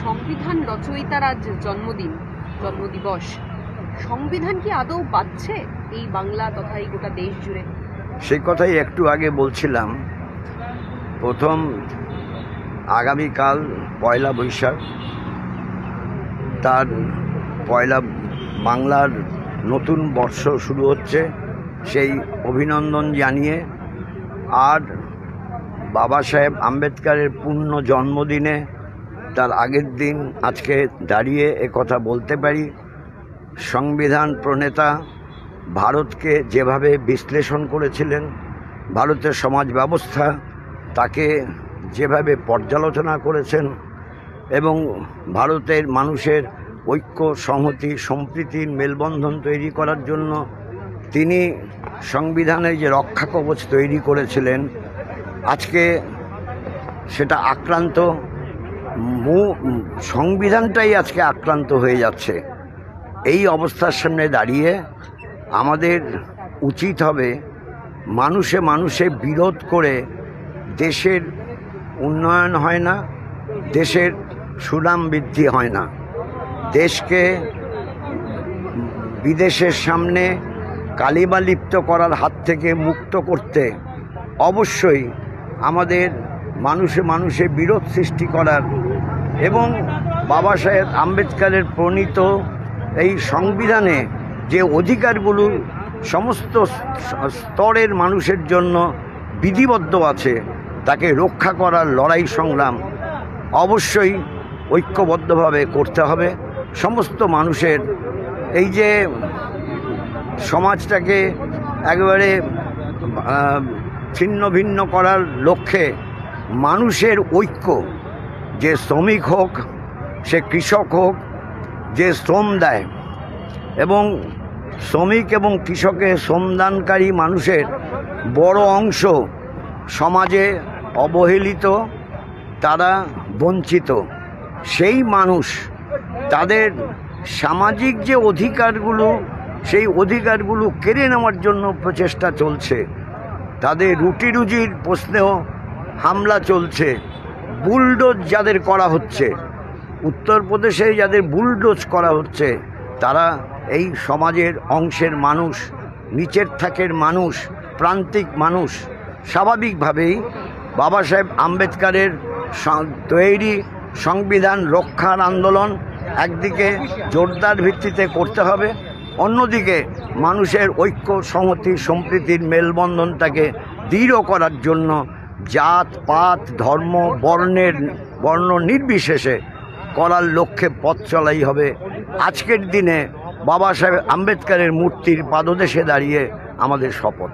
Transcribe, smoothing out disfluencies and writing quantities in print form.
সংবিধান রচয়িতার আজ জন্মদিন, জন্মদিবস। সংবিধান কি আদৌ বাঁচছে এই বাংলা তথা এই গোটা দেশ জুড়ে? সেই কথাই একটু আগে বলছিলাম। প্রথম আগামীকাল পয়লা বৈশাখ, তার পয়লা বাংলার নতুন বর্ষ শুরু হচ্ছে। সেই অভিনন্দন জানিয়ে আর বাবা সাহেব আম্বেদকরের পূর্ণ জন্মদিনে তার আগের দিন আজকে দাঁড়িয়ে কথা বলতে পারি, সংবিধান প্রণেতা ভারতকে যেভাবে বিশ্লেষণ করেছিলেন, ভারতের সমাজ ব্যবস্থা তাকে যেভাবে পর্যালোচনা করেছেন এবং ভারতের মানুষের ঐক্য, সংহতি, সম্প্রীতির মেলবন্ধন তৈরি করার জন্য তিনি সংবিধানের যে রক্ষা কবচ তৈরি করেছিলেন, আজকে সেটা আক্রান্ত, সংবিধানটাই আজকে আক্রান্ত হয়ে যাচ্ছে। এই অবস্থার সামনে দাঁড়িয়ে আমাদের উচিত হবে মানুষে মানুষে বিরোধ করে দেশের উন্নয়ন হয় না, দেশের সুনাম বৃদ্ধি হয় না। দেশকে বিদেশের সামনে কালিমা লিপ্ত করার হাত থেকে মুক্ত করতে অবশ্যই আমাদের মানুষে মানুষে বিরোধ সৃষ্টি করার এবং বাবা সাহেব আম্বেদকরের প্রণীত এই সংবিধানে যে অধিকারগুলো সমস্ত স্তরের মানুষের জন্য বিধিবদ্ধ আছে, তাকে রক্ষা করার লড়াই সংগ্রাম অবশ্যই ঐক্যবদ্ধভাবে করতে হবে। সমস্ত মানুষের এই যে সমাজটাকে একেবারে ছিন্ন ভিন্ন করার লক্ষ্যে মানুষের ঐক্য, যে শ্রমিক হোক, সে কৃষক হোক, যে শ্রম দেয় এবং শ্রমিক এবং কৃষকের শ্রমদানকারী মানুষের বড় অংশ সমাজে অবহেলিত, তারা বঞ্চিত। সেই মানুষ তাদের সামাজিক যে অধিকারগুলো, সেই অধিকারগুলো কেড়ে নেওয়ার জন্য প্রচেষ্টা চলছে। তাদের রুটি রুজির প্রশ্নেও হামলা চলছে। বুলডোজ যাদের করা হচ্ছে, উত্তরপ্রদেশে যাদের বুলডোজ করা হচ্ছে, তারা এই সমাজের অংশের মানুষ, নিচের থাকের মানুষ, প্রান্তিক মানুষ। স্বাভাবিকভাবেই বাবা সাহেব আম্বেদকরের তৈরি সংবিধান রক্ষার আন্দোলন একদিকে জোরদার ভিত্তিতে করতে হবে, অন্যদিকে মানুষের ঐক্য, সংহতি, সম্প্রীতির মেলবন্ধনটাকে দৃঢ় করার জন্য জাত পাত, ধর্ম, বর্ণ নির্বিশেষে করার লক্ষ্যে পথ চলাই হবে। আজকের দিনে বাবা সাহেব আম্বেদকরের মূর্তির পাদদেশে দাঁড়িয়ে আমাদের শপথ।